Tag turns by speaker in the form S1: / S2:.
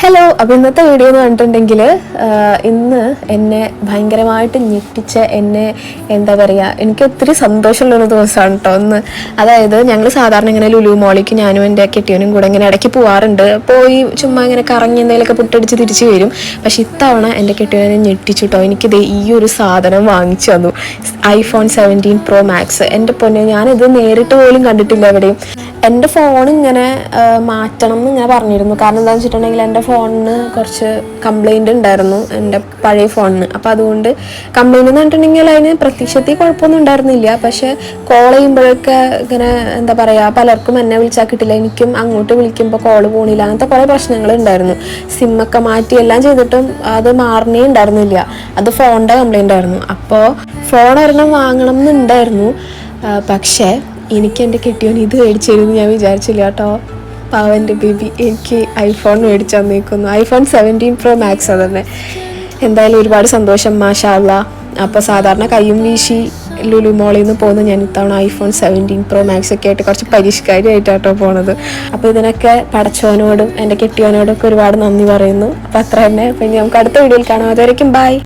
S1: Hello, അപ്പോൾ ഇന്നത്തെ video എന്ന് പറഞ്ഞിട്ടുണ്ടെങ്കിൽ ഇന്ന് എന്നെ ഭയങ്കരമായിട്ട് ഞെട്ടിച്ച എന്താ പറയുക, എനിക്ക് ഒത്തിരി സന്തോഷമുള്ളൊരു ദിവസമാണ് കേട്ടോ ഇന്ന്. അതായത് ഞങ്ങൾ സാധാരണ ഇങ്ങനെ ലുലു മോളിക്ക് ഞാനും എൻ്റെ കെട്ടിയവനും കൂടെ ഇങ്ങനെ ഇടയ്ക്ക് പോകാറുണ്ട്. പോയി ചുമ്മാ ഇങ്ങനെ കറങ്ങി എന്തെങ്കിലുമൊക്കെ പുട്ടടിച്ച് തിരിച്ച് വരും. പക്ഷെ ഇത്തവണ എൻ്റെ കെട്ടിയവനെ ഞെട്ടിച്ചു കേട്ടോ. എനിക്കിത് ഈ ഒരു സാധനം വാങ്ങിച്ചു തന്നു, iPhone 17 Pro Max. എൻ്റെ പൊന്നെ, ഞാനിത് നേരിട്ട് പോലും കണ്ടിട്ടില്ല എവിടെയും. എൻ്റെ ഫോൺ ഇങ്ങനെ മാറ്റണം എന്ന് ഇങ്ങനെ പറഞ്ഞിരുന്നു. കാരണം എന്താണെന്ന് വെച്ചിട്ടുണ്ടെങ്കിൽ എൻ്റെ ഫോണിന് കുറച്ച് കംപ്ലൈൻറ്റ് ഉണ്ടായിരുന്നു, എൻ്റെ പഴയ ഫോണിന്. അപ്പോൾ അതുകൊണ്ട് കംപ്ലൈൻറ്റ് എന്ന് പറഞ്ഞിട്ടുണ്ടെങ്കിൽ അതിന് പ്രത്യക്ഷത്തിൽ കുഴപ്പമൊന്നും ഉണ്ടായിരുന്നില്ല. പക്ഷേ കോൾ ചെയ്യുമ്പോഴൊക്കെ ഇങ്ങനെ എന്താ പറയുക, പലർക്കും എന്നെ വിളിച്ചാൽ കിട്ടില്ല, എനിക്കും അങ്ങോട്ട് വിളിക്കുമ്പോൾ കോൾ പോണില്ല, അങ്ങനത്തെ കുറേ പ്രശ്നങ്ങൾ ഉണ്ടായിരുന്നു. സിമ്മൊക്കെ മാറ്റി എല്ലാം ചെയ്തിട്ടും അത് മാറണേ ഉണ്ടായിരുന്നില്ല. അത് ഫോണിൻ്റെ കംപ്ലൈൻ്റ് ആയിരുന്നു. അപ്പോൾ ഫോൺ ഒരെണ്ണം വാങ്ങണം എന്നുണ്ടായിരുന്നു. പക്ഷേ എനിക്ക് എൻ്റെ കെട്ടിയോൻ ഇത് മേടിച്ചു തരുമെന്ന് ഞാൻ വിചാരിച്ചില്ല കേട്ടോ. പാവൻ്റെ ബേബി എനിക്ക് ഐഫോൺ മേടിച്ചു തന്നേക്കുന്നു, iPhone 17 Pro Max. അതന്നെ എന്തായാലും ഒരുപാട് സന്തോഷം, മാഷാ അല്ലാ. അപ്പോൾ സാധാരണ കയ്യും വീശി ലുലു മോളിൽ നിന്ന് പോകുന്ന ഞാൻ ഇത്തവണ iPhone 17 Pro Max ഒക്കെ ആയിട്ട് കുറച്ച് പരിഷ്കാരിയായിട്ടാട്ടോ പോണത്. അപ്പോൾ ഇതിനൊക്കെ പടച്ചവനോടും എൻ്റെ കെട്ടിയോനോടും ഒക്കെ ഒരുപാട് നന്ദി പറയുന്നു. അപ്പോൾ അത്ര തന്നെ. അപ്പോൾ ഇനി നമുക്ക് അടുത്ത വീഡിയോയിൽ കാണാം. അതുവരേക്കും ബൈ.